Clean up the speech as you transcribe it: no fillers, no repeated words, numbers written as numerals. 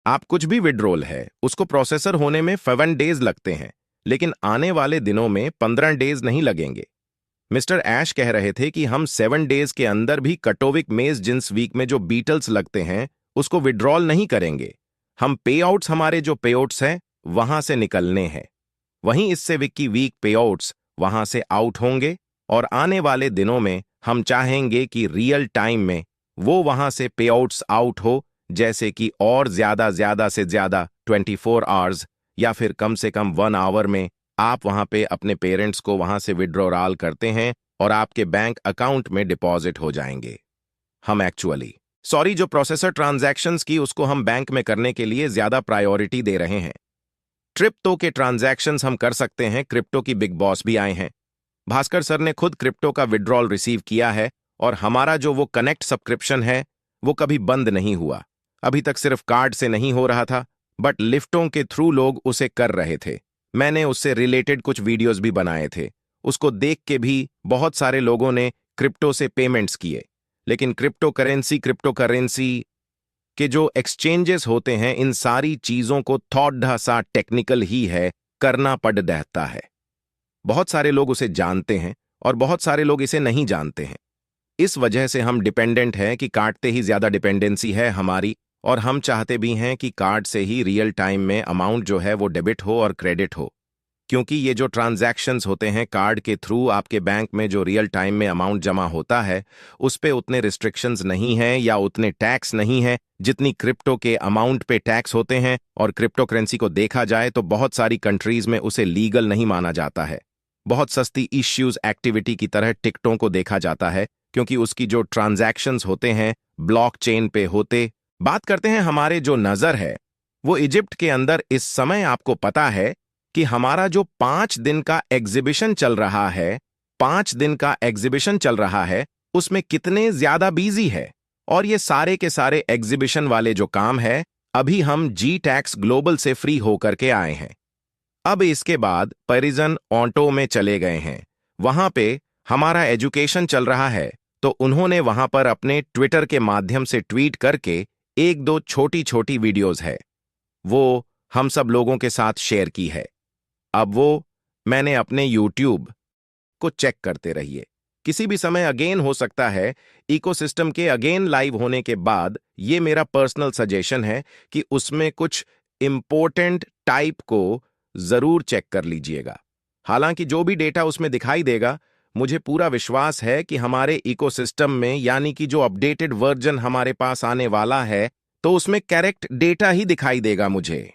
आप कुछ भी विड्रॉल है उसको प्रोसेसर होने में 7 डेज लगते हैं, लेकिन आने वाले दिनों में 15 डेज नहीं लगेंगे। मिस्टर ऐश कह रहे थे कि हम 7 डेज के अंदर भी कटोविक मेज जिंस वीक में जो बीटल्स लगते हैं उसको विड्रॉल नहीं करेंगे। हम पे आउट्स, हमारे जो पे आउट्स हैं वहां से निकलने हैं, वहीं इससे विक्की वीक पे आउट्स वहां से आउट होंगे और आने वाले दिनों में हम चाहेंगे कि रियल टाइम में वो वहां से पे आउट्स आउट हो, जैसे कि और ज्यादा से ज्यादा 24 आवर्स या फिर कम से कम 1 आवर में आप वहां पे अपने पेरेंट्स को वहां से विड्रॉल करते हैं और आपके बैंक अकाउंट में डिपॉजिट हो जाएंगे। हम एक्चुअली जो प्रोसेसर ट्रांजैक्शंस की उसको हम बैंक में करने के लिए ज्यादा प्रायोरिटी दे रहे हैं। क्रिप्टो के ट्रांजैक्शंस हम कर सकते हैं। क्रिप्टो की बिग बॉस भी आए हैं। भास्कर सर ने खुद क्रिप्टो का विड्रॉल रिसीव किया है और हमारा जो वो कनेक्ट सब्सक्रिप्शन है वो कभी बंद नहीं हुआ। अभी तक सिर्फ कार्ड से नहीं हो रहा था, बट लिफ्टों के थ्रू लोग उसे कर रहे थे। मैंने उससे रिलेटेड कुछ वीडियोस भी बनाए थे। उसको देख के भी बहुत सारे लोगों ने क्रिप्टो से पेमेंट्स किए। लेकिन क्रिप्टो करेंसी के जो एक्सचेंजेस होते हैं, इन सारी चीजों को थोड़ा सा टेक्निकल ही है, करना पड़ रहता है। बहुत सारे लोग उसे जानते हैं और बहुत सारे लोग इसे नहीं जानते हैं। इस वजह से हम डिपेंडेंट हैं कि कार्ड पे ही ज्यादा डिपेंडेंसी है हमारी, और हम चाहते भी हैं कि कार्ड से ही रियल टाइम में अमाउंट जो है वो डेबिट हो और क्रेडिट हो, क्योंकि ये जो ट्रांजैक्शंस होते हैं कार्ड के थ्रू आपके बैंक में जो रियल टाइम में अमाउंट जमा होता है उस पे उतने रिस्ट्रिक्शंस नहीं हैं या उतने टैक्स नहीं है जितनी क्रिप्टो के अमाउंट पे टैक्स होते हैं। और क्रिप्टो करेंसी को देखा जाए तो बहुत सारी कंट्रीज में उसे लीगल नहीं माना जाता है। बहुत सस्ती इश्यूज एक्टिविटी की तरह टिकटों को देखा जाता है, क्योंकि उसकी जो ट्रांजैक्शंस होते हैं ब्लॉकचेन पे होते। बात करते हैं हमारे जो नजर है वो इजिप्ट के अंदर। इस समय आपको पता है कि हमारा जो 5 दिन का एग्जीबिशन चल रहा है, 5 दिन का एग्जीबिशन चल रहा है, उसमें कितने ज्यादा बिजी है। और ये सारे के सारे एग्जीबिशन वाले जो काम है, अभी हम जी टैक्स ग्लोबल से फ्री होकर के आए हैं। अब इसके बाद पेरिजन ऑटो में चले गए हैं। वहां पे हमारा एजुकेशन चल रहा है, तो उन्होंने वहां पर अपने ट्विटर के माध्यम से ट्वीट करके एक दो छोटी छोटी वीडियोस है वो हम सब लोगों के साथ शेयर की है। अब वो मैंने अपने यूट्यूब को चेक करते रहिए। किसी भी समय अगेन हो सकता है, इकोसिस्टम के अगेन लाइव होने के बाद ये मेरा पर्सनल सजेशन है कि उसमें कुछ इंपॉर्टेंट टाइप को जरूर चेक कर लीजिएगा। हालांकि जो भी डेटा उसमें दिखाई देगा, मुझे पूरा विश्वास है कि हमारे इकोसिस्टम में, यानी कि जो अपडेटेड वर्जन हमारे पास आने वाला है, तो उसमें करेक्ट डेटा ही दिखाई देगा मुझे।